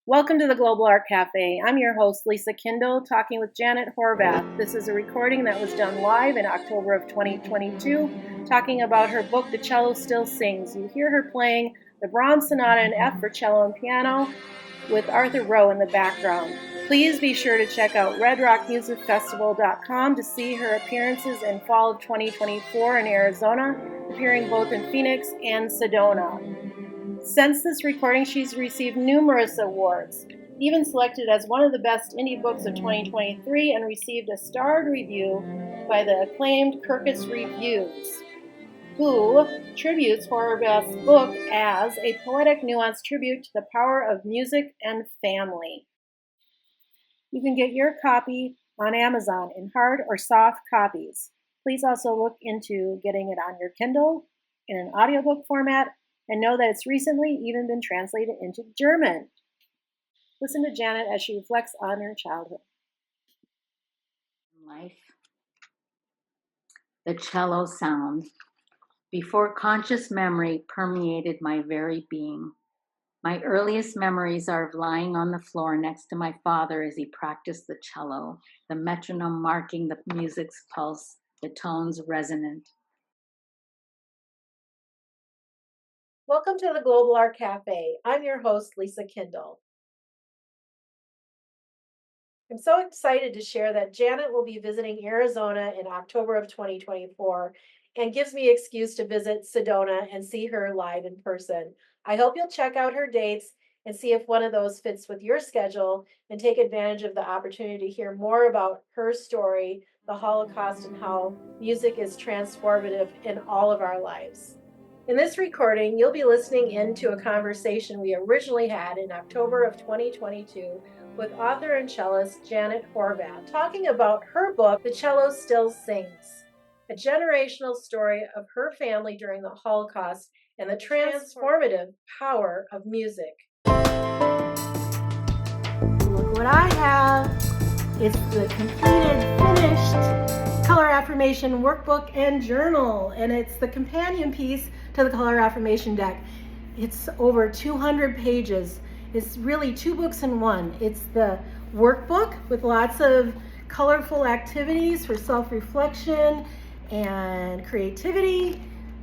Welcome to the Global Art Café. I'm your host, Lisa Kindle, talking with Janet Horvath. This is a recording that was done live in October of 2022, talking about her book, The Cello Still Sings. You hear her playing the Brahms Sonata in F for cello and piano with Arthur Rowe in the background. Please be sure to check out redrockmusicfestival.com to see her appearances in fall of 2024 in Arizona, appearing both in Phoenix and Sedona. Since this recording, she's received numerous awards, even selected as one of the best indie books of 2023 and received a starred review by the acclaimed Kirkus Reviews, who tributes Horvath's book as a poetic, nuanced tribute to the power of music and family. You can get your copy on Amazon in hard or soft copies. Please also look into getting it on your Kindle in an audiobook format, and know that it's recently even been translated into German. Listen to Janet as she reflects on her childhood. Life. The cello sound. Before conscious memory permeated my very being. My earliest memories are of lying on the floor next to my father as he practiced the cello, the metronome marking the music's pulse, the tones resonant. Welcome to the Global Art Café. I'm your host, Lisa Kindle. I'm so excited to share that Janet will be visiting Arizona in October of 2024 and gives me excuse to visit Sedona and see her live in person. I hope you'll check out her dates and see if one of those fits with your schedule and take advantage of the opportunity to hear more about her story, the Holocaust, and how music is transformative in all of our lives. In this recording, you'll be listening into a conversation we originally had in October of 2022 with author and cellist Janet Horvath, talking about her book, The Cello Still Sings, a generational story of her family during the Holocaust and the transformative power of music. Look what I have. It's the completed, finished color affirmation workbook and journal, and it's the companion piece to the color affirmation deck. It's over 200 pages. It's really two books in one. It's the workbook with lots of colorful activities for self-reflection and creativity,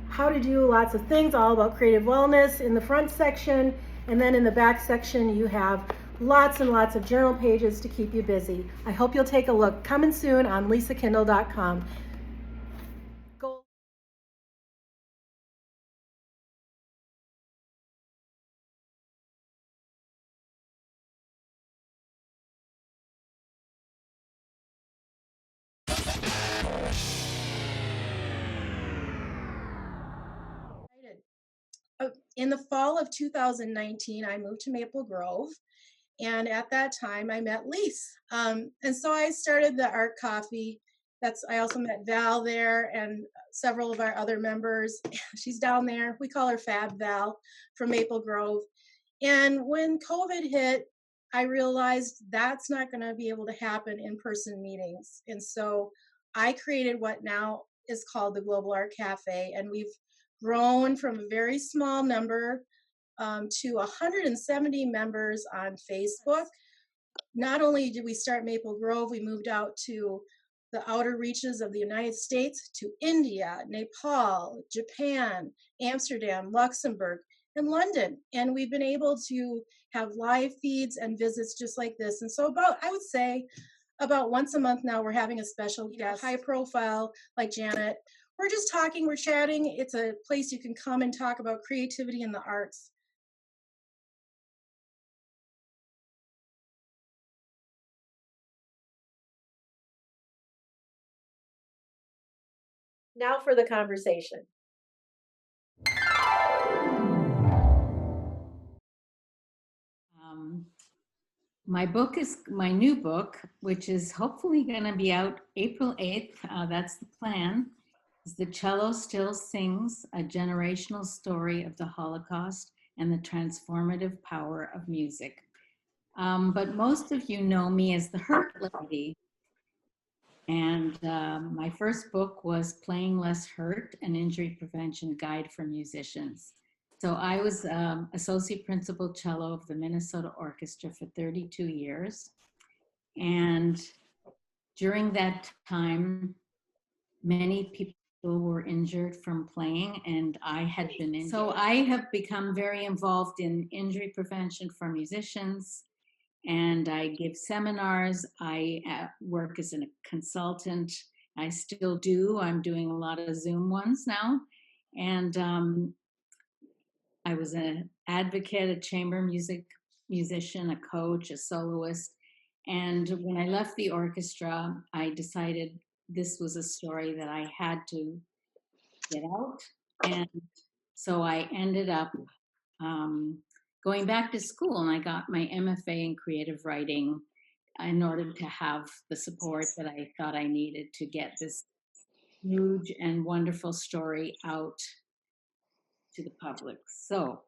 how to do lots of things, all about creative wellness in the front section, and then in the back section you have lots and lots of journal pages to keep you busy. I hope you'll take a look. Coming soon on lisakindle.com. In the fall of 2019, I moved to Maple Grove. And at that time, I met Lise. And so I started the Art Coffee. I also met Val there and several of our other members. She's down there. We call her Fab Val from Maple Grove. And when COVID hit, I realized that's not going to be able to happen in-person meetings. And so I created what now is called the Global Art Cafe. And we've grown from a very small number to 170 members on Facebook. Not only did we start Maple Grove, we moved out to the outer reaches of the United States, to India, Nepal, Japan, Amsterdam, Luxembourg, and London. And we've been able to have live feeds and visits just like this. And so I would say about once a month now, we're having a special guest, high profile like Janet. We're just talking, we're chatting. It's a place you can come and talk about creativity and the arts. Now for the conversation. My new book, which is hopefully going to be out April 8th. That's the plan. Is The Cello Still Sings, a generational story of the Holocaust and the transformative power of music. But most of you know me as the Hurt Lady. And my first book was Playing Less Hurt, an injury prevention guide for musicians. So I was associate principal cello of the Minnesota Orchestra for 32 years. And during that time, many people were injured from playing, and I had been injured. So I have become very involved in injury prevention for musicians, and I give seminars. I work as a consultant. I still do. I'm doing a lot of Zoom ones now. And I was an advocate, a chamber music musician, a coach, a soloist. And when I left the orchestra, I decided this was a story that I had to get out. And so I ended up going back to school, and I got my MFA in creative writing in order to have the support that I thought I needed to get this huge and wonderful story out to the public. So,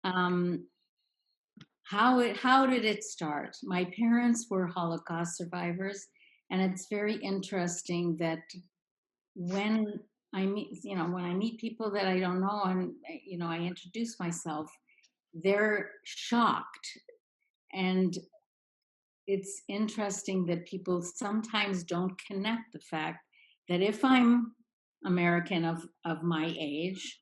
how did it start? My parents were Holocaust survivors, and it's very interesting that when when I meet people that I don't know, and I introduce myself, they're shocked. And it's interesting that people sometimes don't connect the fact that if I'm American of my age,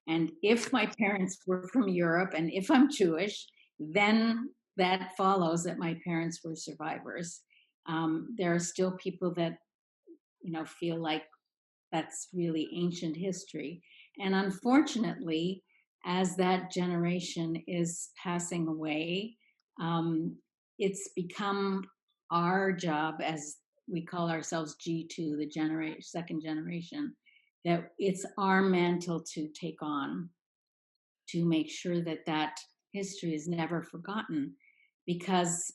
and if my parents were from Europe, and if I'm Jewish, then that follows that my parents were survivors. There are still people that feel like that's really ancient history. And unfortunately, as that generation is passing away, um, it's become our job, as we call ourselves G2, the second generation, that it's our mantle to take on, to make sure that that history is never forgotten. Because,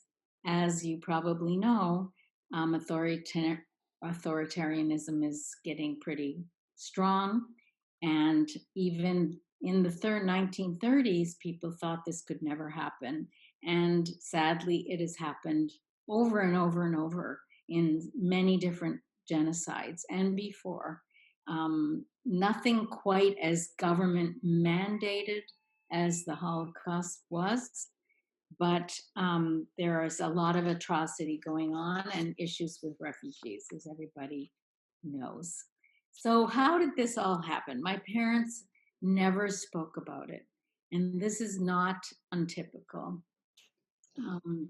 as you probably know, authoritarianism is getting pretty strong. And even in the 1930s, people thought this could never happen. And sadly, it has happened over and over and over in many different genocides and before. Nothing quite as government mandated as the Holocaust was, but there is a lot of atrocity going on and issues with refugees, as everybody knows. So, how did this all happen? My parents never spoke about it, and this is not untypical. Um,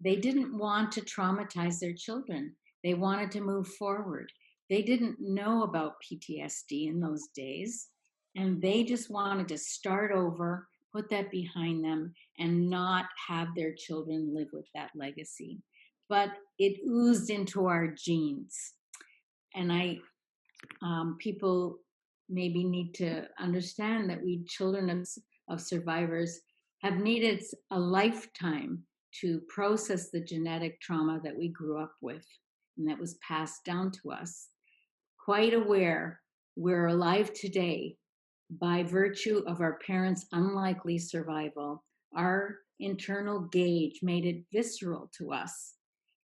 they didn't want to traumatize their children. They wanted to move forward. They didn't know about PTSD in those days, and they just wanted to start over, put that behind them, and not have their children live with that legacy. But it oozed into our genes. And people maybe need to understand that we children of survivors have needed a lifetime to process the genetic trauma that we grew up with and that was passed down to us. Quite aware we're alive today by virtue of our parents' unlikely survival. Our internal gauge made it visceral to us,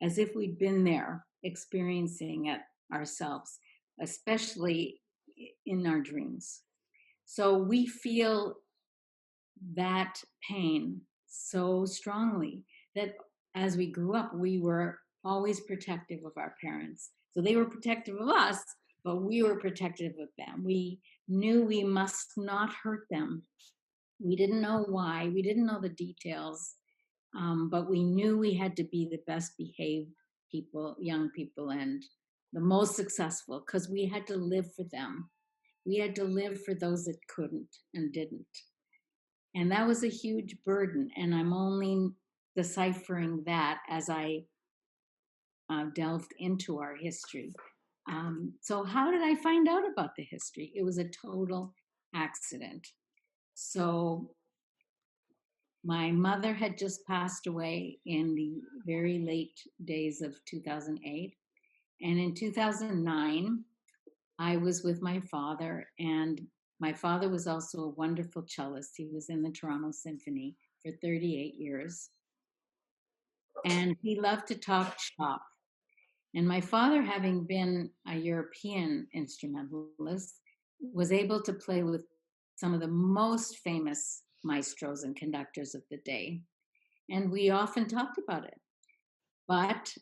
as if we'd been there experiencing it ourselves, especially in our dreams. So we feel that pain so strongly that as we grew up, we were always protective of our parents. So they were protective of us, but we were protective of them. We knew we must not hurt them. We didn't know why, we didn't know the details, but we knew we had to be the best behaved people, young people, and the most successful, because we had to live for them. We had to live for those that couldn't and didn't. And that was a huge burden. And I'm only deciphering that as I delved into our history. So, how did I find out about the history? It was a total accident. So, my mother had just passed away in the very late days of 2008. And in 2009, I was with my father, and my father was also a wonderful cellist. He was in the Toronto Symphony for 38 years. And he loved to talk shop. And my father, having been a European instrumentalist, was able to play with some of the most famous maestros and conductors of the day. And we often talked about it, but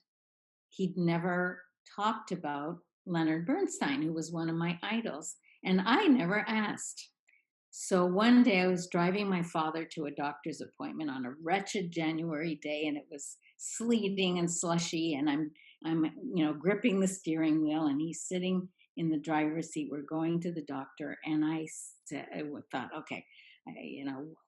he'd never talked about Leonard Bernstein, who was one of my idols. And I never asked. So one day I was driving my father to a doctor's appointment on a wretched January day, and it was sleeting and slushy, and I'm gripping the steering wheel, and he's sitting in the driver's seat. We're going to the doctor, and I thought, okay,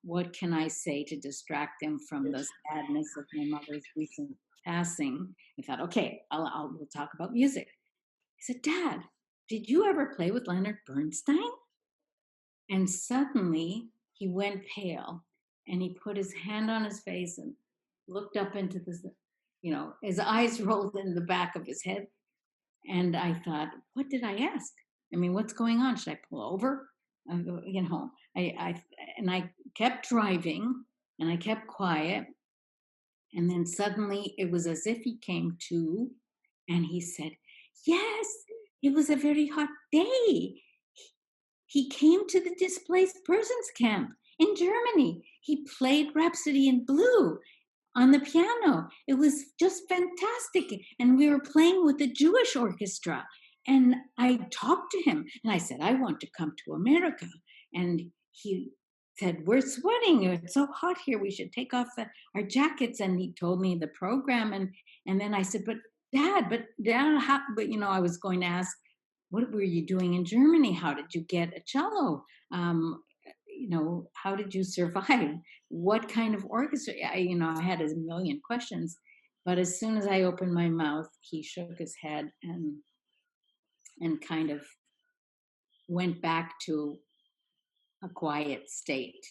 what can I say to distract him from the sadness of my mother's recent passing? I thought, okay, we'll talk about music. He said, Dad, did you ever play with Leonard Bernstein? And suddenly he went pale and he put his hand on his face and looked up into this, his eyes rolled in the back of his head. And I thought, what did I ask? I mean, what's going on? Should I pull over? I kept driving and I kept quiet. And then suddenly it was as if he came to and he said, yes, it was a very hot day. He came to the displaced persons camp in Germany. He played Rhapsody in Blue on the piano. It was just fantastic. And we were playing with the Jewish orchestra. And I talked to him and I said, I want to come to America. And he said, we're sweating. It's so hot here. We should take off our jackets. And he told me the program. And then I said, but Dad, how, I was going to ask, what were you doing in Germany? How did you get a cello? How did you survive? What kind of orchestra? I had a million questions, but as soon as I opened my mouth, he shook his head and kind of went back to a quiet state,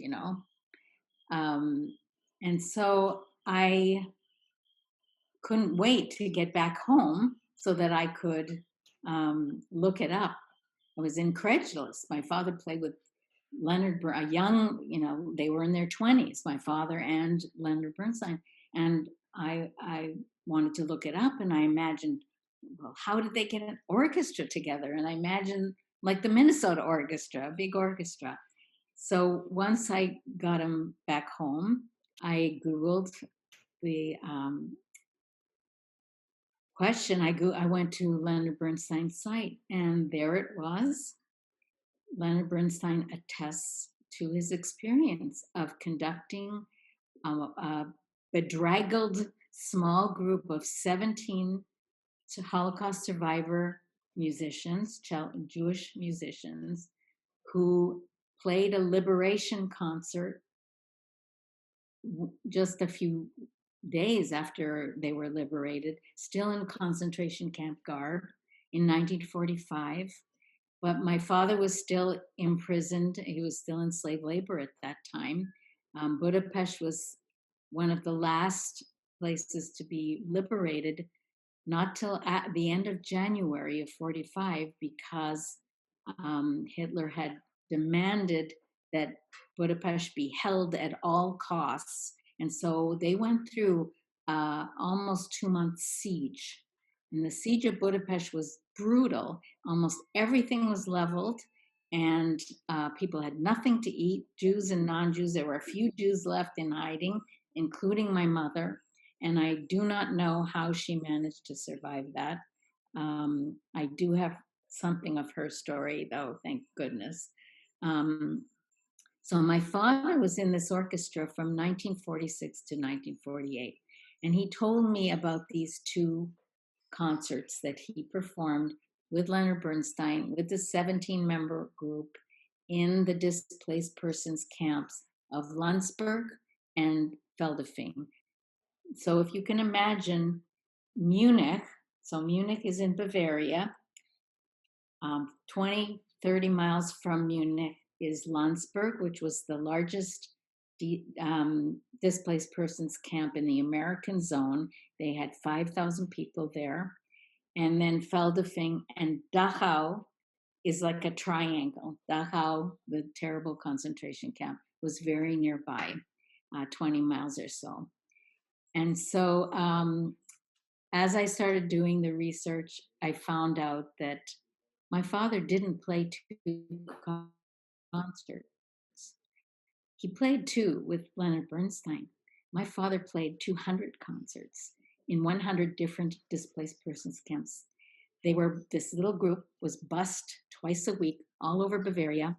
and so I couldn't wait to get back home so that I could look it up. I was incredulous. My father played with a young, they were in their 20s, my father and Leonard Bernstein. And I wanted to look it up and I imagined, well, how did they get an orchestra together? And I imagined like the Minnesota Orchestra, a big orchestra. So once I got him back home, I Googled the question. I went to Leonard Bernstein's site and there it was. Leonard Bernstein attests to his experience of conducting a bedraggled small group of 17 Holocaust survivor musicians, Jewish musicians, who played a liberation concert just a few days after they were liberated, still in concentration camp garb in 1945. But my father was still imprisoned. He was still in slave labor at that time. Budapest was one of the last places to be liberated, not till at the end of January of 45, because Hitler had demanded that Budapest be held at all costs. And so they went through almost 2 month siege. And the siege of Budapest was brutal. Almost everything was leveled, and people had nothing to eat, Jews and non-Jews. There were a few Jews left in hiding, including my mother. And I do not know how she managed to survive that. I do have something of her story, though, thank goodness. So my father was in this orchestra from 1946 to 1948. And he told me about these two concerts that he performed with Leonard Bernstein, with the 17-member group in the displaced persons camps of Landsberg and Feldafing. So if you can imagine Munich, so Munich is in Bavaria, 20, 30 miles from Munich is Landsberg, which was the largest displaced persons camp in the American zone. They had 5,000 people there. And then Feldafing and Dachau is like a triangle. Dachau, the terrible concentration camp, was very nearby, 20 miles or so. And so as I started doing the research, I found out that my father didn't play two concerts. he played too with Leonard Bernstein. My father played 200 concerts in 100 different displaced persons camps. This little group was bused twice a week all over Bavaria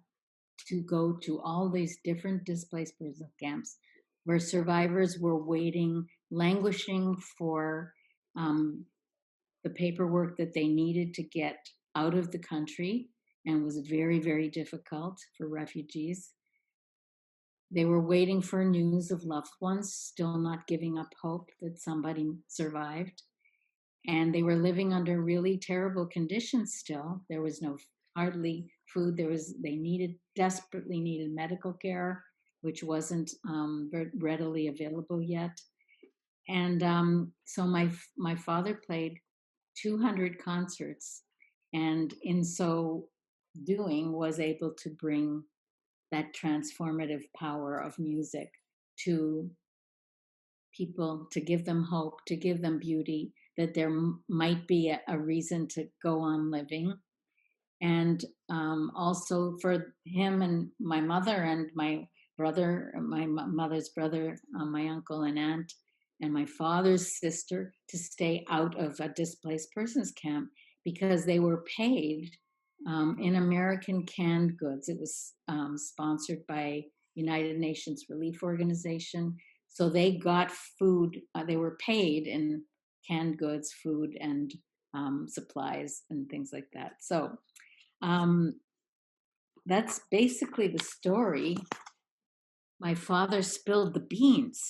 to go to all these different displaced person camps where survivors were waiting, languishing for the paperwork that they needed to get out of the country, and was very, very difficult for refugees. They were waiting for news of loved ones, still not giving up hope that somebody survived. And they were living under really terrible conditions still. There was hardly food. They desperately needed medical care, which wasn't readily available yet. And so my father played 200 concerts, and in so doing was able to bring that transformative power of music to people, to give them hope, to give them beauty, that there might be a reason to go on living. And also for him and my mother and my brother, my mother's brother, my uncle and aunt, and my father's sister to stay out of a displaced persons camp because they were paid in American canned goods. It was sponsored by United Nations Relief Organization. So they got food, they were paid in canned goods, food, and supplies and things like that. So that's basically the story. My father spilled the beans,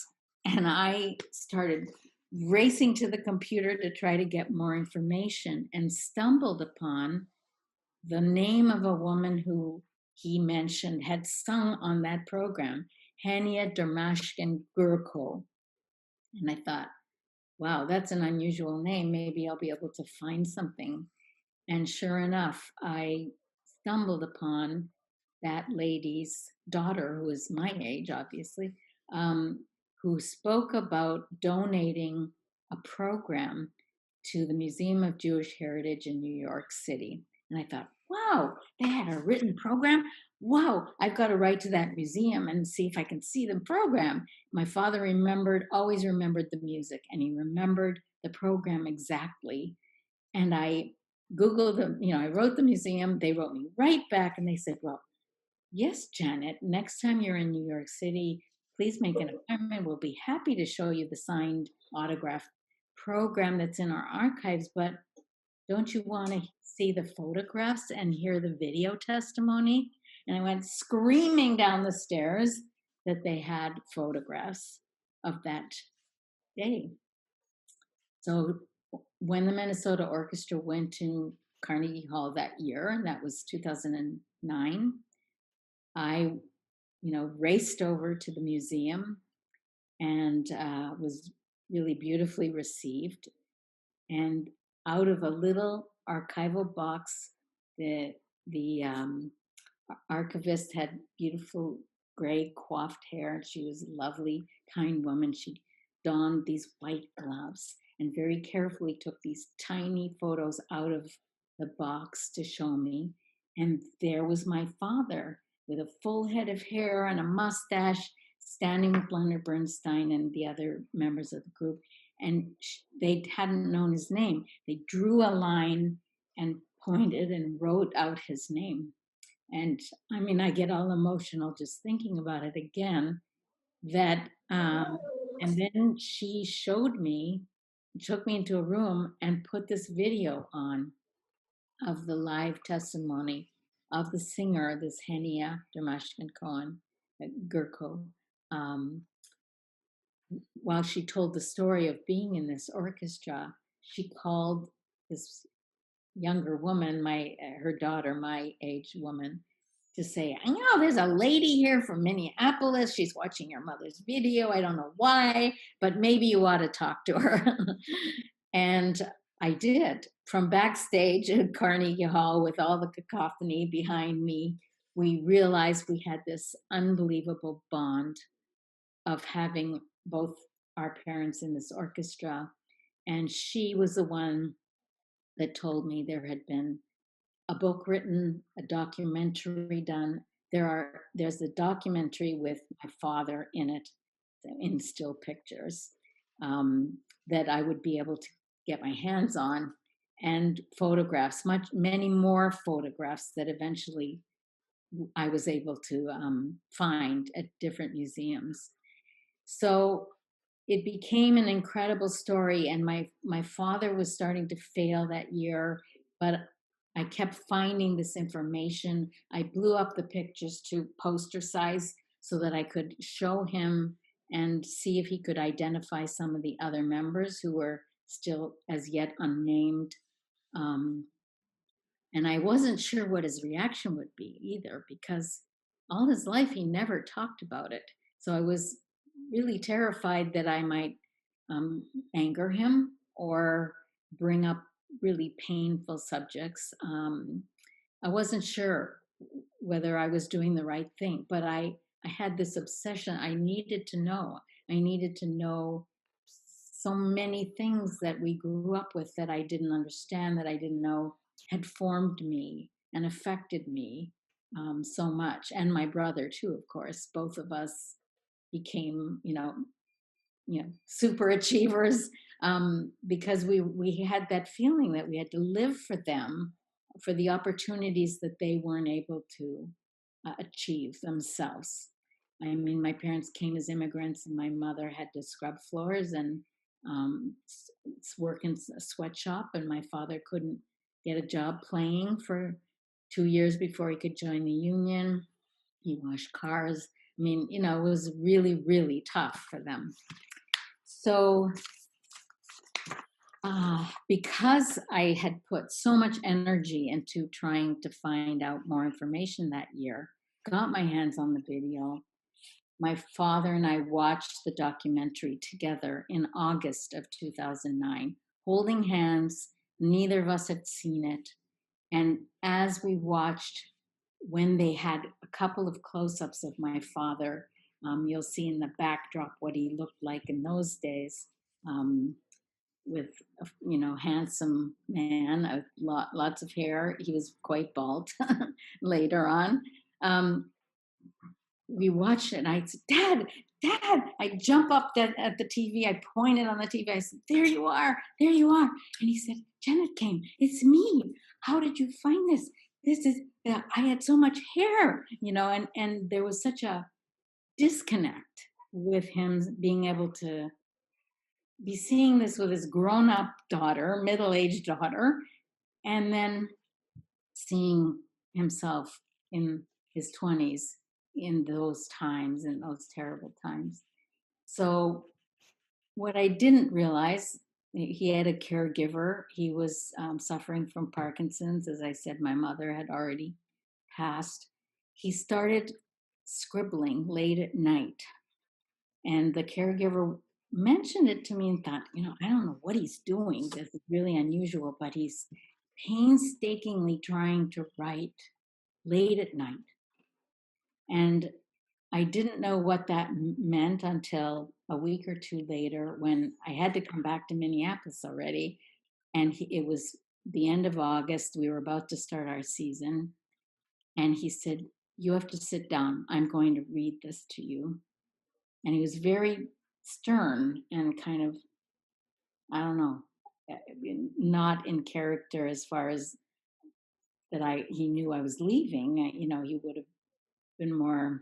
and I started racing to the computer to try to get more information and stumbled upon the name of a woman who he mentioned had sung on that program, Hania Dermashkin Gurko. And I thought, wow, that's an unusual name. Maybe I'll be able to find something. And sure enough, I stumbled upon that lady's daughter, who is my age, obviously, who spoke about donating a program to the Museum of Jewish Heritage in New York City. And I thought, wow, they had a written program. Wow, I've got to write to that museum and see if I can see the program. My father always remembered the music, and he remembered the program exactly. And I Googled them, I wrote the museum. They wrote me right back and they said, well, yes, Janet, next time you're in New York City, please make an appointment. We'll be happy to show you the signed autograph program that's in our archives, but don't you want to see the photographs and hear the video testimony? And I went screaming down the stairs that they had photographs of that day. So when the Minnesota Orchestra went to Carnegie Hall that year, and that was 2009, I, raced over to the museum and was really beautifully received. And out of a little archival box, the archivist had beautiful gray coiffed hair. She was a lovely, kind woman. She donned these white gloves and very carefully took these tiny photos out of the box to show me. And there was my father with a full head of hair and a mustache, standing with Leonard Bernstein and the other members of the group. And they hadn't known his name. They drew a line and pointed and wrote out his name. And I mean, I get all emotional just thinking about it again. And then she took me into a room and put this video on of the live testimony of the singer, this Henia Dermashkin Cohen, Gurko, while she told the story of being in this orchestra. She called this younger woman, her daughter, my age woman, to say, I know there's a lady here from Minneapolis. She's watching your mother's video. I don't know why, but maybe you ought to talk to her. And I did. From backstage at Carnegie Hall with all the cacophony behind me, we realized we had this unbelievable bond of having both our parents in this orchestra. And she was the one that told me there had been a book written, a documentary done. there's a documentary with my father in it, in still pictures, that I would be able to get my hands on, and photographs, many more photographs that eventually I was able to find at different museums. So it became an incredible story, and my father was starting to fail that year, but I kept finding this information. I blew up the pictures to poster size so that I could show him and see if he could identify some of the other members who were still as yet unnamed. Um, and I wasn't sure what his reaction would be either, because all his life he never talked about it. So I was really terrified that I might um, anger him or bring up really painful subjects. I wasn't sure whether I was doing the right thing, but I had this obsession. I needed to know. I needed to know so many things that we grew up with that I didn't understand, that I didn't know had formed me and affected me so much. And my brother, too, of course. Both of us became, super achievers, because we had that feeling that we had to live for them, for the opportunities that they weren't able to achieve themselves. I mean, my parents came as immigrants, and my mother had to scrub floors and work in a sweatshop, and my father couldn't get a job playing for 2 years before he could join the union. He washed cars. I mean, it was really, really tough for them. So because I had put so much energy into trying to find out more information that year, got my hands on the video. My father and I watched the documentary together in August of 2009, holding hands. Neither of us had seen it. And as we watched, when they had a couple of close-ups of my father, you'll see in the backdrop what he looked like in those days. With handsome man, lots of hair. He was quite bald later on. We watched it, and I said, Dad, I jump up at the TV. I pointed on the TV. I said, there you are. And he said, Janet came. It's me. How did you find this? This is, I had so much hair, and there was such a disconnect with him being able to be seeing this with his grown-up daughter, middle-aged daughter, and then seeing himself in his 20s in those times, in those terrible times. So what I didn't realize, he had a caregiver. He was suffering from Parkinson's. As I said, my mother had already passed. He started scribbling late at night, and the caregiver mentioned it to me and thought, I don't know what he's doing. This is really unusual, but he's painstakingly trying to write late at night. And I didn't know what that meant until a week or two later, when I had to come back to Minneapolis already. And it was the end of August. We were about to start our season. And he said, you have to sit down. I'm going to read this to you. And he was very stern and kind of, I don't know, not in character as far as that he knew I was leaving. He would have been more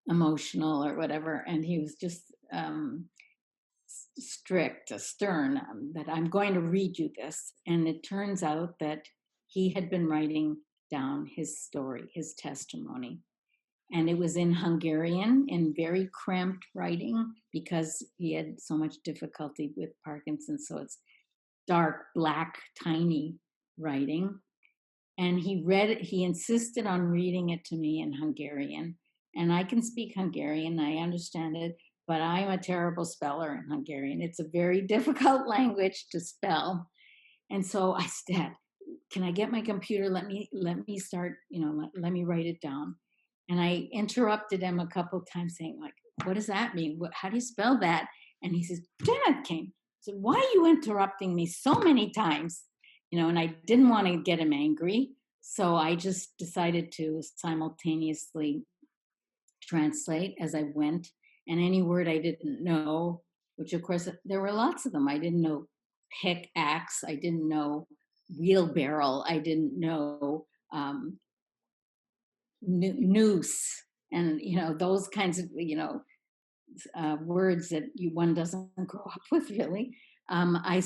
emotional or whatever. And he was just strict, stern, that I'm going to read you this. And it turns out that he had been writing down his story, his testimony. And it was in Hungarian, in very cramped writing, because he had so much difficulty with Parkinson's. So it's dark, black, tiny writing. And he read it, he insisted on reading it to me in Hungarian. And I can speak Hungarian, I understand it, but I'm a terrible speller in Hungarian. It's a very difficult language to spell. And so I said, can I get my computer? Let me start, let me write it down. And I interrupted him a couple of times saying, like, what does that mean? How do you spell that? And he says, Janet came. I said, why are you interrupting me so many times? And I didn't want to get him angry. So I just decided to simultaneously translate as I went, and any word I didn't know, which of course there were lots of them. I didn't know pickaxe, I didn't know wheelbarrow, I didn't know noose, and those kinds of words that one doesn't grow up with really. I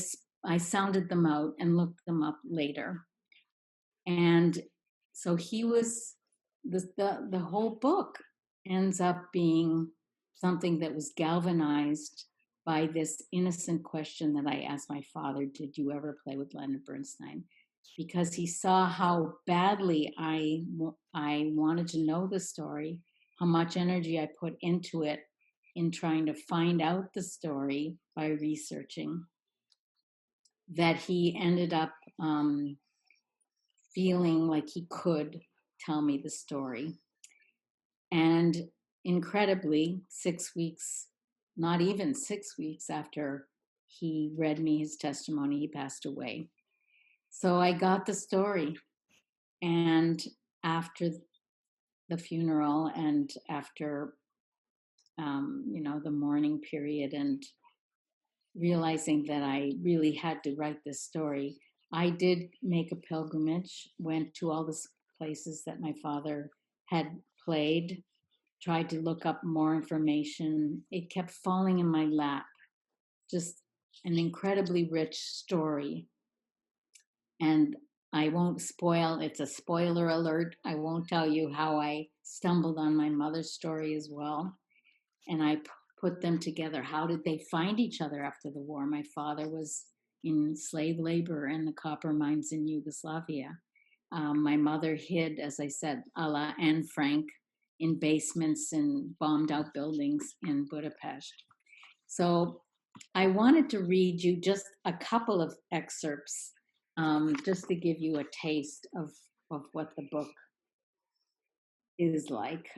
sounded them out and looked them up later, and so he was the whole book ends up being something that was galvanized by this innocent question that I asked my father, did you ever play with Leonard Bernstein? Because he saw how badly I wanted to know the story, how much energy I put into it in trying to find out the story by researching, that he ended up feeling like he could tell me the story. And incredibly, 6 weeks, not even 6 weeks after he read me his testimony, he passed away. So I got the story. And after the funeral and after, the mourning period and realizing that I really had to write this story, I did make a pilgrimage, went to all the places that my father had played, tried to look up more information. It kept falling in my lap, just an incredibly rich story. And I won't spoil, it's a spoiler alert. I won't tell you how I stumbled on my mother's story as well. And I put them together. How did they find each other after the war? My father was in slave labor in the copper mines in Yugoslavia. My mother hid, as I said, a la Anne Frank, in basements and bombed out buildings in Budapest. So I wanted to read you just a couple of excerpts, just to give you a taste of what the book is like,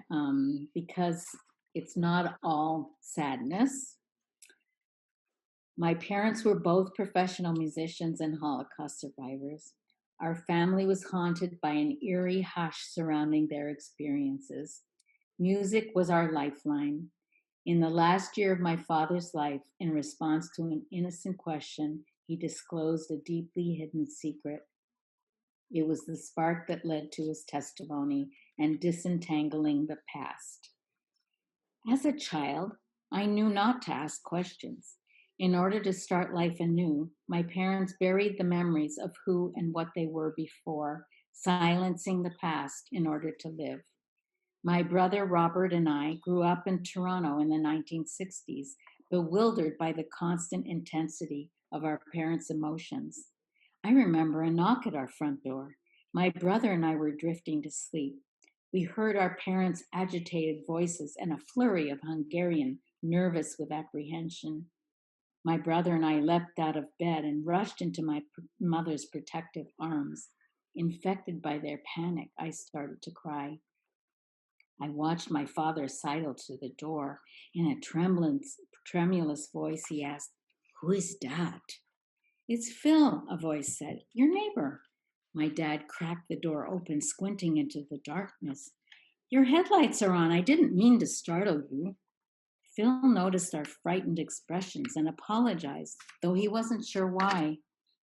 because it's not all sadness. My parents were both professional musicians and Holocaust survivors. Our family was haunted by an eerie hush surrounding their experiences. Music was our lifeline. In the last year of my father's life, in response to an innocent question, he disclosed a deeply hidden secret. It was the spark that led to his testimony and disentangling the past. As a child, I knew not to ask questions. In order to start life anew, my parents buried the memories of who and what they were before, silencing the past in order to live. My brother Robert and I grew up in Toronto in the 1960s, bewildered by the constant intensity of our parents' emotions. I remember a knock at our front door. My brother and I were drifting to sleep. We heard our parents' agitated voices and a flurry of Hungarian, nervous with apprehension. My brother and I leapt out of bed and rushed into my mother's protective arms. Infected by their panic, I started to cry. I watched my father sidle to the door. In a tremulous voice, he asked, "Who is that?" "It's Phil," a voice said, "your neighbor." My dad cracked the door open, squinting into the darkness. "Your headlights are on. I didn't mean to startle you." Phil noticed our frightened expressions and apologized, though he wasn't sure why.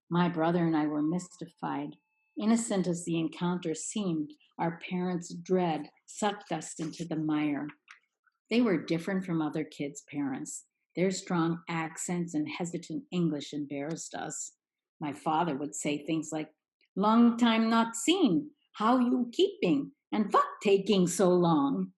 My brother and I were mystified. Innocent as the encounter seemed, our parents' dread sucked us into the mire. They were different from other kids' parents. Their strong accents and hesitant English embarrassed us. My father would say things like, "Long time not seen. How you keeping? And what taking so long?"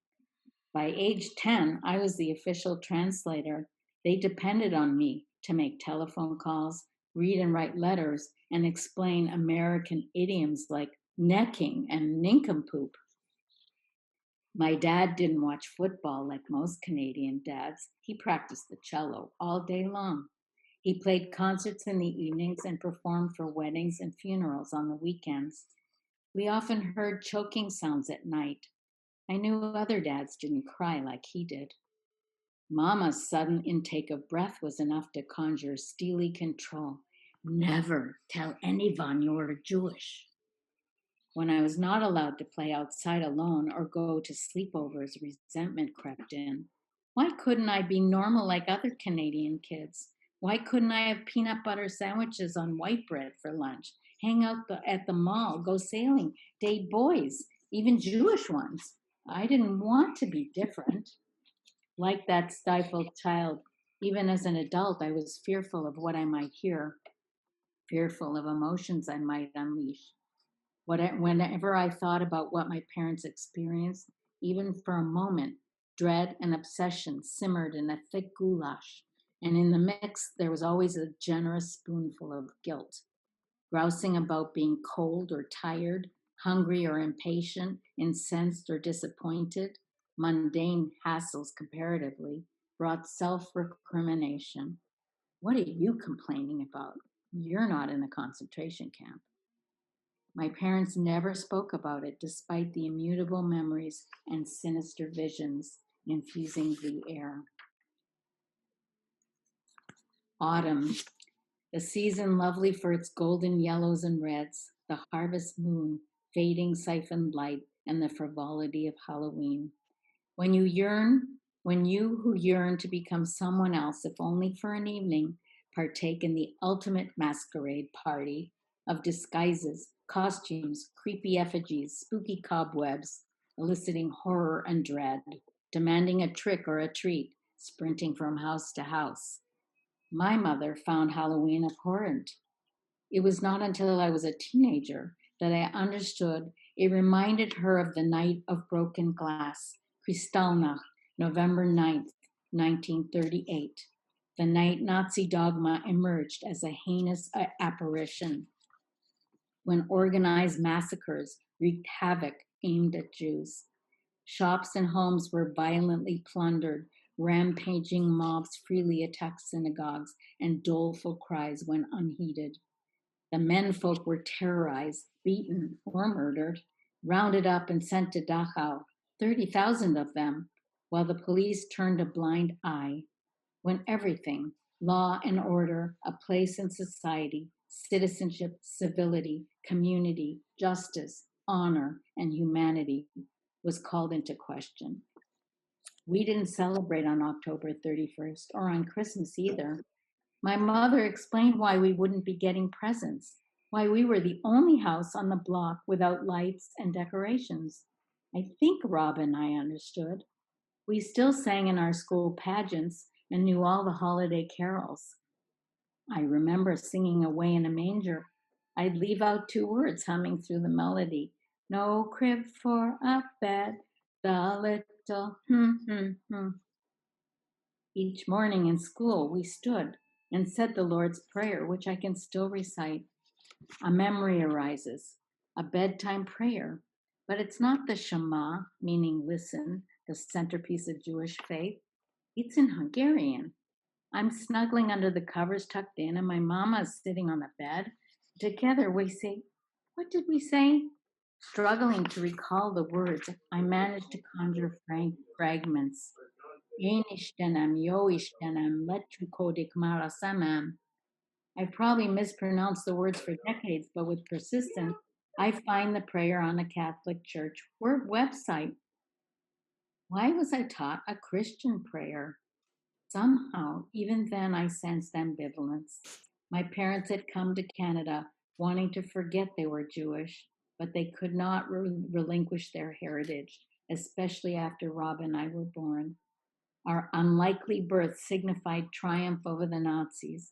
By age 10, I was the official translator. They depended on me to make telephone calls, read and write letters, and explain American idioms like necking and nincompoop. My dad didn't watch football like most Canadian dads. He practiced the cello all day long. He played concerts in the evenings and performed for weddings and funerals on the weekends. We often heard choking sounds at night. I knew other dads didn't cry like he did. Mama's sudden intake of breath was enough to conjure steely control. "Never tell anyone you're Jewish." When I was not allowed to play outside alone or go to sleepovers, resentment crept in. Why couldn't I be normal like other Canadian kids? Why couldn't I have peanut butter sandwiches on white bread for lunch, hang out at the mall, go sailing, date boys, even Jewish ones? I didn't want to be different. Like that stifled child, even as an adult, I was fearful of what I might hear, fearful of emotions I might unleash. Whenever I thought about what my parents experienced, even for a moment, dread and obsession simmered in a thick goulash. And in the mix, there was always a generous spoonful of guilt, grousing about being cold or tired, hungry or impatient, incensed or disappointed. Mundane hassles, comparatively, brought self recrimination. What are you complaining about? You're not in a concentration camp. My parents never spoke about it, despite the immutable memories and sinister visions infusing the air. Autumn, the season lovely for its golden yellows and reds, the harvest moon, fading siphoned light, and the frivolity of Halloween. When you who yearn to become someone else, if only for an evening, partake in the ultimate masquerade party of disguises, costumes, creepy effigies, spooky cobwebs, eliciting horror and dread, demanding a trick or a treat, sprinting from house to house. My mother found Halloween abhorrent. It was not until I was a teenager that I understood it reminded her of the night of broken glass, Kristallnacht, November 9th, 1938, the night Nazi dogma emerged as a heinous apparition, when organized massacres wreaked havoc aimed at Jews. Shops and homes were violently plundered, rampaging mobs freely attacked synagogues, and doleful cries went unheeded. The menfolk were terrorized, beaten, or murdered, rounded up and sent to Dachau, 30,000 of them, while the police turned a blind eye, when everything, law and order, a place in society, citizenship, civility, community, justice, honor, and humanity, was called into question. We didn't celebrate on October 31st or on Christmas either. My mother explained why we wouldn't be getting presents, why we were the only house on the block without lights and decorations. I think Rob and I understood. We still sang in our school pageants and knew all the holiday carols. I remember singing Away in a Manger. I'd leave out two words humming through the melody. No crib for a bed, the little Each morning in school, we stood and said the Lord's Prayer, which I can still recite. A memory arises, a bedtime prayer, but it's not the Shema, meaning listen, the centerpiece of Jewish faith. It's in Hungarian. I'm snuggling under the covers tucked in, and my mama is sitting on the bed. Together we say, what did we say? Struggling to recall the words, I managed to conjure fragments. Én Istenem, jó Istenem, lecsukódik már a szemem. I've probably mispronounced the words for decades, but with persistence, I find the prayer on the Catholic Church website. Why was I taught a Christian prayer? Somehow, even then, I sensed ambivalence. My parents had come to Canada wanting to forget they were Jewish, but they could not relinquish their heritage, especially after Rob and I were born. Our unlikely birth signified triumph over the Nazis.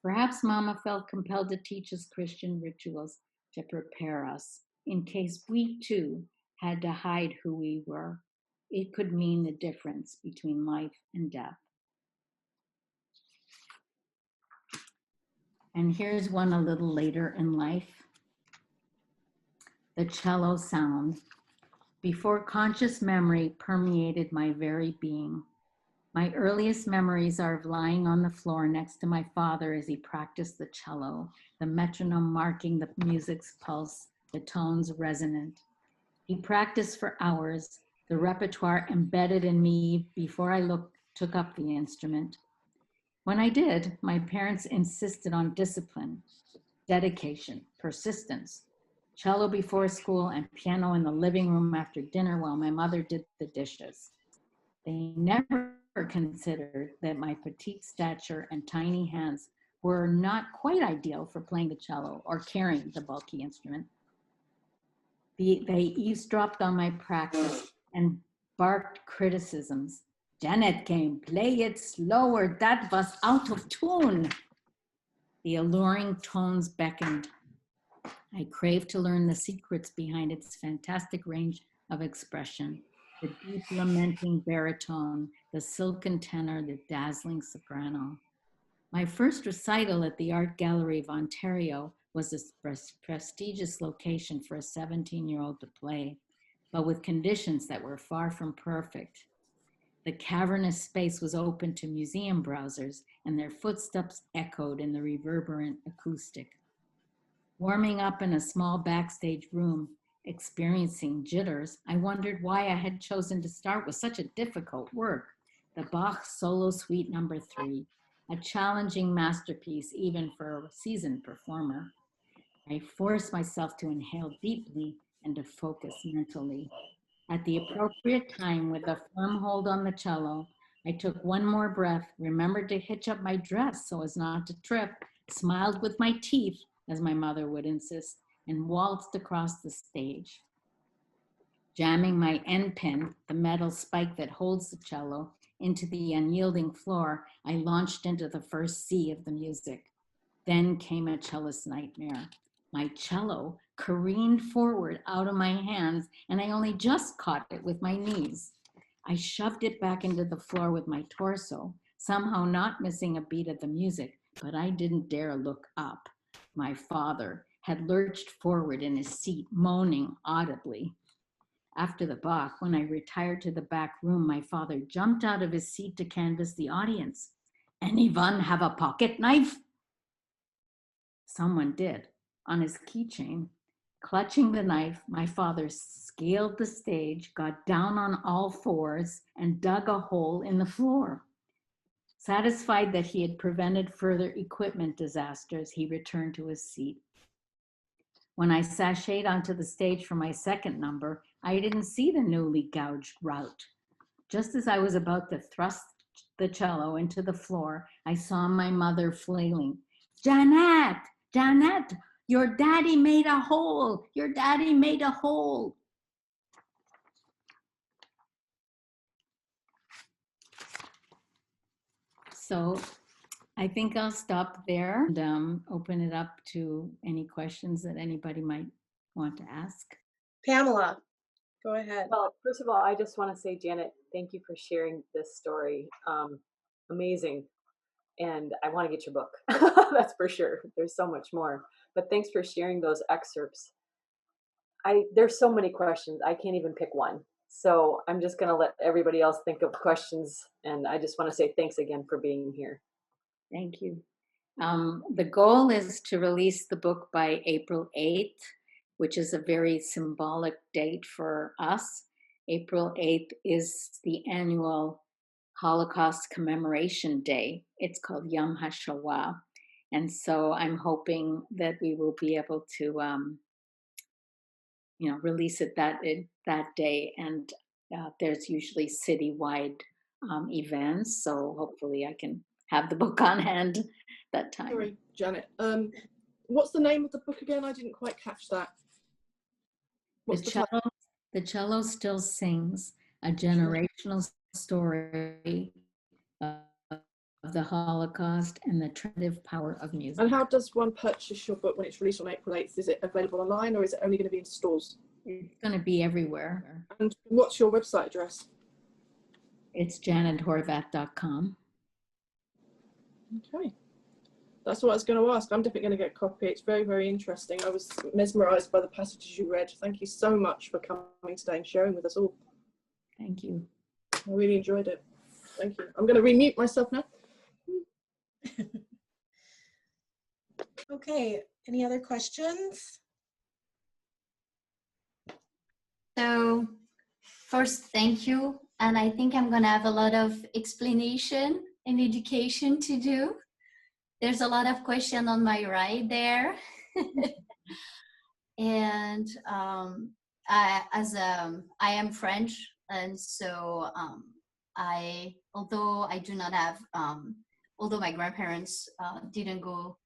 Perhaps Mama felt compelled to teach us Christian rituals to prepare us in case we too had to hide who we were. It could mean the difference between life and death. And here's one a little later in life. The cello sound. Before conscious memory permeated my very being. My earliest memories are of lying on the floor next to my father as he practiced the cello, the metronome marking the music's pulse, the tones resonant. He practiced for hours, the repertoire embedded in me before I took up the instrument. When I did, my parents insisted on discipline, dedication, persistence. cello before school, and piano in the living room after dinner while my mother did the dishes. They never considered that my petite stature and tiny hands were not quite ideal for playing the cello or carrying the bulky instrument. They eavesdropped on my practice and barked criticisms. Janet came, play it slower, that was out of tune. The alluring tones beckoned. I craved to learn the secrets behind its fantastic range of expression. The deep lamenting baritone, the silken tenor, the dazzling soprano. My first recital at the Art Gallery of Ontario was a prestigious location for a 17-year-old to play, but with conditions that were far from perfect. The cavernous space was open to museum browsers, and their footsteps echoed in the reverberant acoustic. Warming up in a small backstage room, experiencing jitters, I wondered why I had chosen to start with such a difficult work, the Bach Solo Suite No. 3, a challenging masterpiece even for a seasoned performer. I forced myself to inhale deeply and to focus mentally. At the appropriate time, with a firm hold on the cello, I took one more breath, remembered to hitch up my dress so as not to trip, smiled with my teeth, as my mother would insist, and waltzed across the stage. Jamming my end pin, the metal spike that holds the cello, into the unyielding floor, I launched into the first sea of the music. Then came a cellist nightmare. My cello careened forward out of my hands, and I only just caught it with my knees. I shoved it back into the floor with my torso, somehow not missing a beat of the music, but I didn't dare look up. My father had lurched forward in his seat, moaning audibly. After the Bach, when I retired to the back room, my father jumped out of his seat to canvass the audience. Anyone have a pocket knife? Someone did, on his keychain. Clutching the knife, my father scaled the stage, got down on all fours, and dug a hole in the floor. Satisfied that he had prevented further equipment disasters, he returned to his seat. When I sashayed onto the stage for my second number, I didn't see the newly gouged route. Just as I was about to thrust the cello into the floor, I saw my mother flailing. Janet, Janet, your daddy made a hole. Your daddy made a hole. So I think I'll stop there and open it up to any questions that anybody might want to ask. Pamela, go ahead. Well, first of all, I just want to say, Janet, thank you for sharing this story. Amazing. And I want to get your book. That's for sure. There's so much more. But thanks for sharing those excerpts. There's so many questions. I can't even pick one. So I'm just going to let everybody else think of questions. And I just want to say thanks again for being here. Thank you. The goal is to release the book by April 8th, which is a very symbolic date for us. April 8th is the annual Holocaust Commemoration Day. It's called Yom HaShoah. And so I'm hoping that we will be able to, release it that day. And there's usually citywide events. So hopefully I can have the book on hand that time. Sorry, Janet. What's the name of the book again? I didn't quite catch that. The Cello Still Sings, a generational story of the Holocaust and the transformative power of music. And how does one purchase your book when it's released on April 8th? Is it available online or is it only going to be in stores? It's going to be everywhere. And what's your website address? It's janethorvath.com. Okay. That's what I was going to ask. I'm definitely going to get a copy. It's very, very interesting. I was mesmerized by the passages you read. Thank you so much for coming today and sharing with us all. Thank you. I really enjoyed it. Thank you. I'm going to remute myself now. Okay, any other questions? So first, thank you. And I think I'm going to have a lot of explanation and education to do. There's a lot of questions on my right there. And I am French, and so although I do not have, although my grandparents didn't go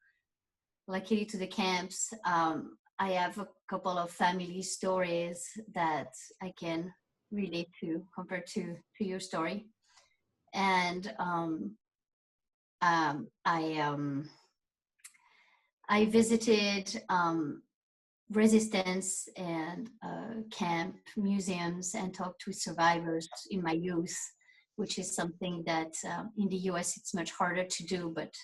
luckily to the camps, I have a couple of family stories that I can relate to compared to your story. And I visited resistance and camp museums and talked to survivors in my youth, which is something that in the US it's much harder to do, but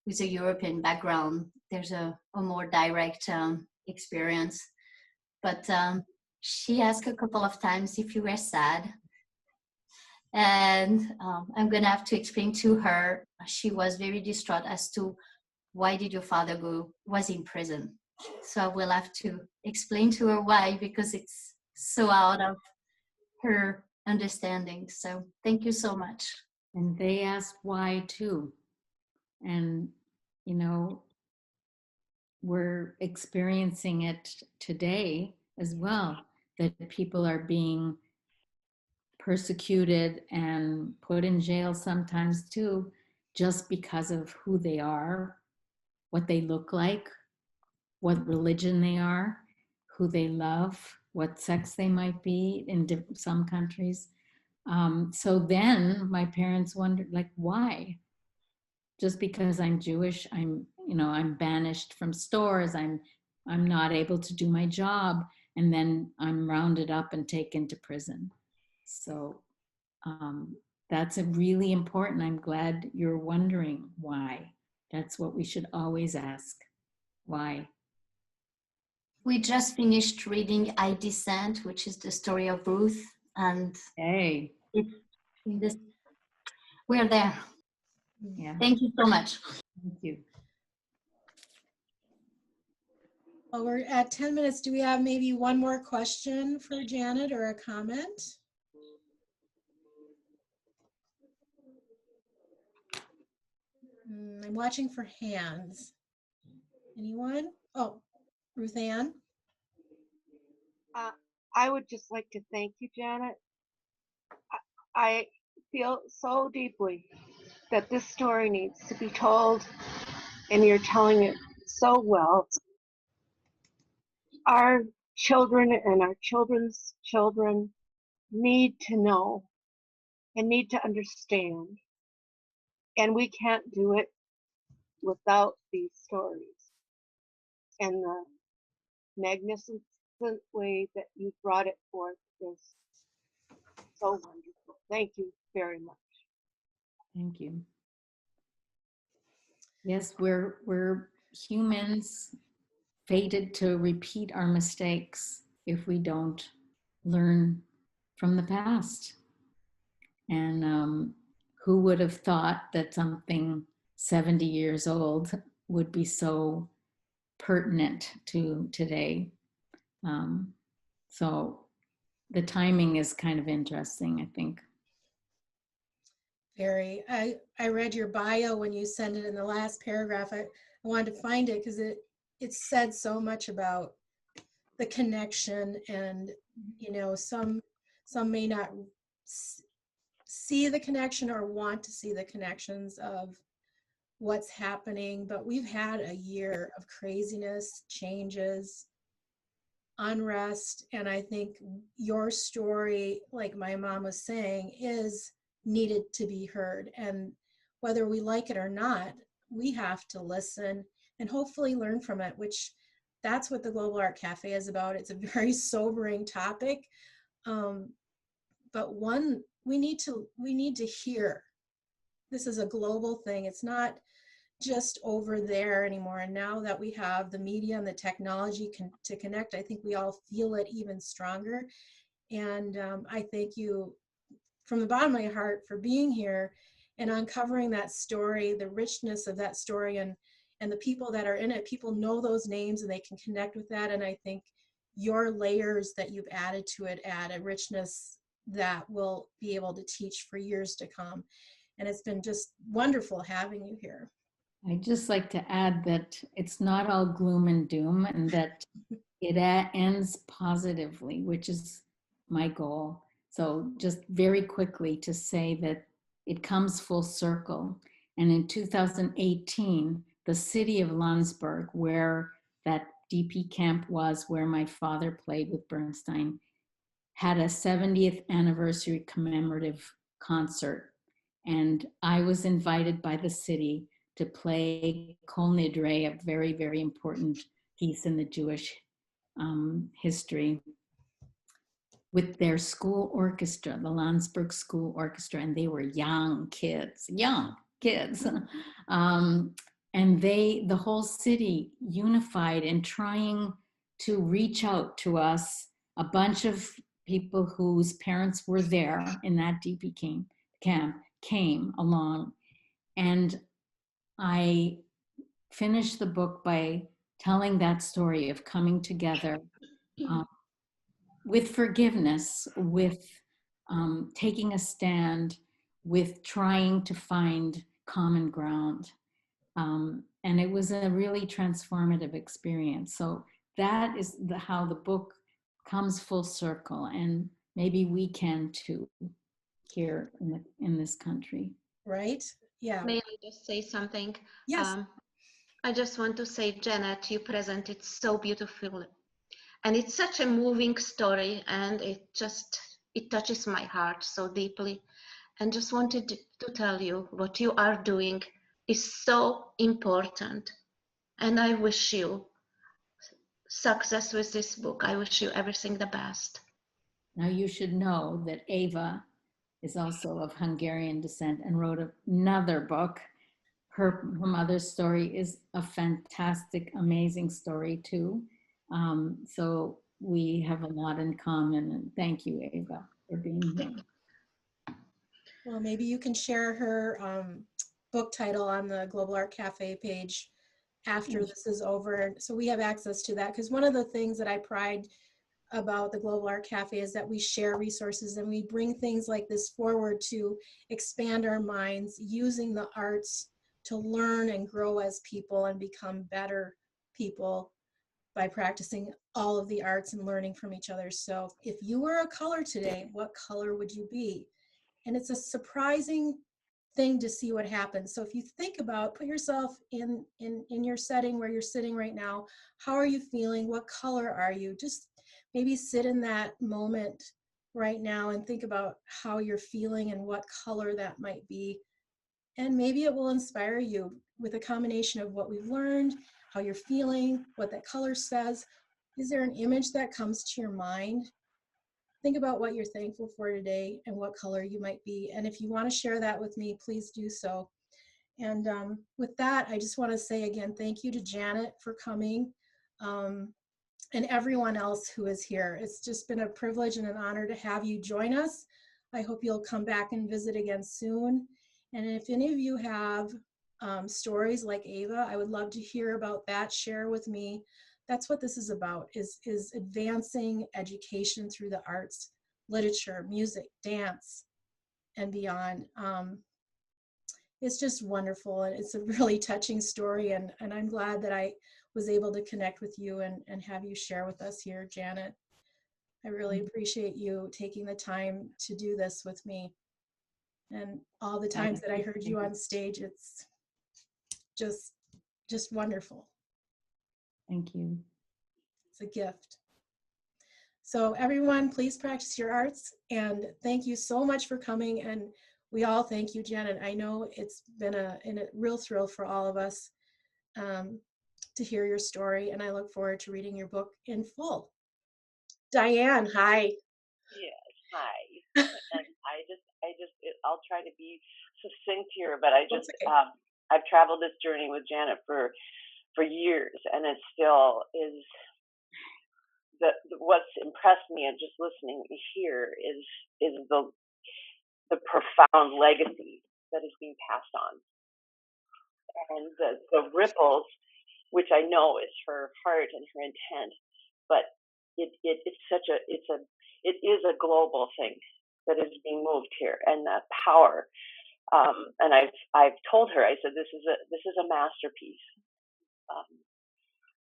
with a European background, there's a more direct experience. But she asked a couple of times if you were sad. And I'm gonna have to explain to her, she was very distraught as to why did your father was in prison. So I will have to explain to her why, because it's so out of her understanding. So thank you so much. And they asked why too. And, you know, we're experiencing it today as well, that people are being persecuted and put in jail sometimes too, just because of who they are, what they look like, what religion they are, who they love, what sex they might be in some countries. So then my parents wondered, like, why? Just because I'm Jewish, I'm banished from stores, I'm not able to do my job, and then I'm rounded up and taken to prison. So that's a really important. I'm glad you're wondering why. That's what we should always ask. Why? We just finished reading I Descent, which is the story of Ruth, and Hey. We're there. Yeah. Thank you so much. Thank you. Well, we're at 10 minutes. Do we have maybe one more question for Janet or a comment? I'm watching for hands. Anyone? Oh, Ruth Ann. I would just like to thank you, Janet. I feel so deeply that this story needs to be told, and you're telling it so well. Our children and our children's children need to know and need to understand, and we can't do it without these stories and the magnificent way that you brought it forth is so wonderful. Thank you very much. Thank you. Yes, we're humans fated to repeat our mistakes if we don't learn from the past. And who would have thought that something 70 years old would be so pertinent to today? So the timing is kind of interesting, I think. Very. I read your bio when you sent it in the last paragraph. I wanted to find it because it said so much about the connection, and some may not see the connection or want to see the connections of what's happening, but we've had a year of craziness, changes, unrest, and I think your story, like my mom was saying, is needed to be heard. And whether we like it or not, we have to listen and hopefully learn from it, which that's what the Global Art Cafe is about. It's a very sobering topic, but one we need to hear. This is a global thing. It's not just over there anymore. And now that we have the media and the technology to connect, I think we all feel it even stronger. And I thank you from the bottom of my heart for being here and uncovering that story, the richness of that story, and the people that are in it. People know those names and they can connect with that. And I think your layers that you've added to it add a richness that we'll be able to teach for years to come. And it's been just wonderful having you here. I'd just like to add that it's not all gloom and doom, and that it ends positively, which is my goal. So just very quickly to say that it comes full circle. And in 2018, the city of Landsberg, where that DP camp was, where my father played with Bernstein, had a 70th anniversary commemorative concert. And I was invited by the city to play Kol Nidre, a very, very important piece in the Jewish history, with their school orchestra, the Landsberg School Orchestra, and they were young kids. And the whole city unified in trying to reach out to us, a bunch of people whose parents were there in that DP camp came along. And I finished the book by telling that story of coming together with forgiveness, with taking a stand, with trying to find common ground. And it was a really transformative experience. So that is how the book comes full circle, and maybe we can too here in this country. Right? Yeah. May I just say something? Yes. I just want to say, Janet, you presented so beautifully. And it's such a moving story, and it touches my heart so deeply. And just wanted to tell you what you are doing is so important. And I wish you success with this book. I wish you everything the best. Now you should know that Ava is also of Hungarian descent and wrote another book. Her mother's story is a fantastic, amazing story too. So we have a lot in common, and thank you, Ava, for being here. Well, maybe you can share her book title on the Global Art Café page after this is over, so we have access to that. Because one of the things that I pride about the Global Art Café is that we share resources and we bring things like this forward to expand our minds using the arts to learn and grow as people and become better people by practicing all of the arts and learning from each other. So if you were a color today, what color would you be? And it's a surprising thing to see what happens. So if you think about, put yourself in your setting where you're sitting right now, how are you feeling? What color are you? Just maybe sit in that moment right now and think about how you're feeling and what color that might be. And maybe it will inspire you with a combination of what we've learned, how you're feeling, what that color says. Is there an image that comes to your mind? Think about what you're thankful for today and what color you might be. And if you want to share that with me, please do so. And with that, I just want to say again, thank you to Janet for coming and everyone else who is here. It's just been a privilege and an honor to have you join us. I hope you'll come back and visit again soon. And if any of you have stories like Ava, I would love to hear about that. Share with me. That's what this is about, is advancing education through the arts, literature, music, dance, and beyond. It's just wonderful, and it's a really touching story, and I'm glad that I was able to connect with you and have you share with us here, Janet. I really appreciate you taking the time to do this with me. And all the times that I heard you on stage, it's just wonderful. Thank you. It's a gift. So everyone, please practice your arts, and thank you so much for coming. And we all thank you, Janet. I know it's been a real thrill for all of us to hear your story, and I look forward to reading your book in full. Diane, hi. Yes, hi. And I'll try to be succinct here, but I've traveled this journey with Janet for years, and it still is. What's impressed me and just listening here is the profound legacy that is being passed on, and the ripples, which I know is her heart and her intent, but it is a global thing that is being moved here, and that power And I've told her, I said, this is a masterpiece.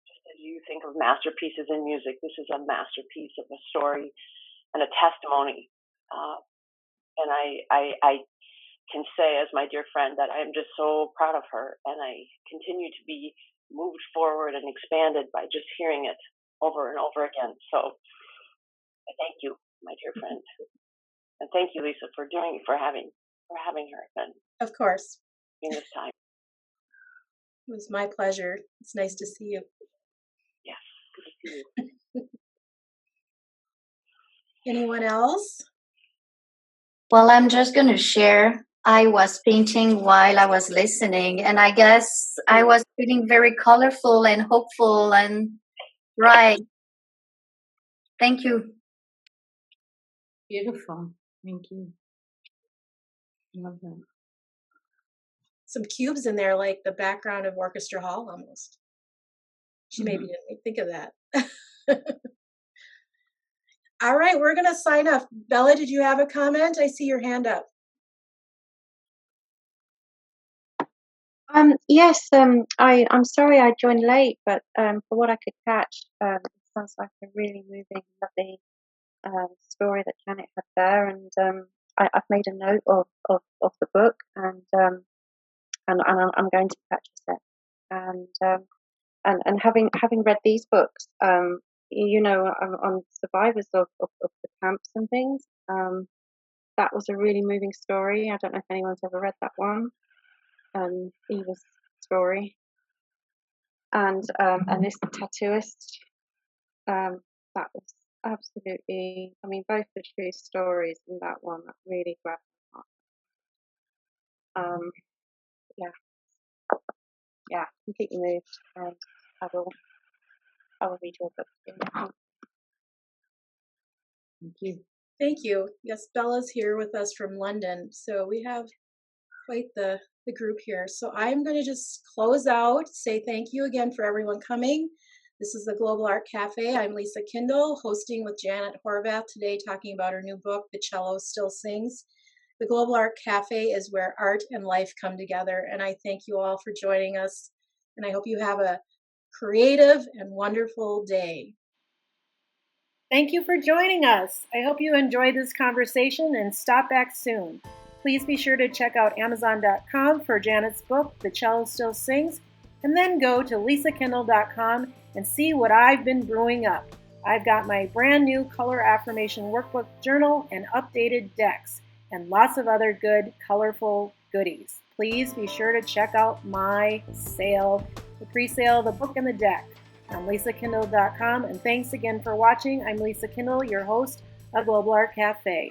Just as you think of masterpieces in music, this is a masterpiece of a story and a testimony. And I can say, as my dear friend, that I'm just so proud of her, and I continue to be moved forward and expanded by just hearing it over and over again. So I thank you, my dear friend, and thank you, Lisa, for having her and Of course. in this time. It was my pleasure. It's nice to see you. Yes, good to see you. Anyone else? Well, I'm just going to share. I was painting while I was listening, and I guess I was feeling very colorful and hopeful and bright. Thank you. Beautiful. Thank you. Love that. Some cubes in there, like the background of Orchestra Hall almost. She maybe didn't think of that. All right, we're going to sign off. Bella, did you have a comment? I see your hand up. Yes, I'm sorry I joined late, but for what I could catch, it sounds like a really moving, lovely story that Janet had there, and I've made a note of the book, and I'm going to purchase it, and having read these books, on survivors of the camps and things, that was a really moving story. I don't know if anyone's ever read that one. Eva's story, and this tattooist, that was absolutely, I mean, both the true stories and that one that really grabbed my heart. Yeah, completely moved, and I will read your book too. Thank you. Thank you. Yes, Bella's here with us from London, so we have quite the group here. So I'm going to just close out, say thank you again for everyone coming. This is the Global Art Café. I'm Lisa Kindle, hosting with Janet Horvath today, talking about her new book, The Cello Still Sings. The Global Art Café is where art and life come together, and I thank you all for joining us, and I hope you have a creative and wonderful day. Thank you for joining us. I hope you enjoyed this conversation and stop back soon. Please be sure to check out Amazon.com for Janet's book, The Cello Still Sings, and then go to lisakindle.com and see what I've been brewing up. I've got my brand new color affirmation workbook journal and updated decks, and lots of other good, colorful goodies. Please be sure to check out my sale, the pre-sale, the book, and the deck on lisakindle.com. And thanks again for watching. I'm Lisa Kindle, your host of Global Art Cafe.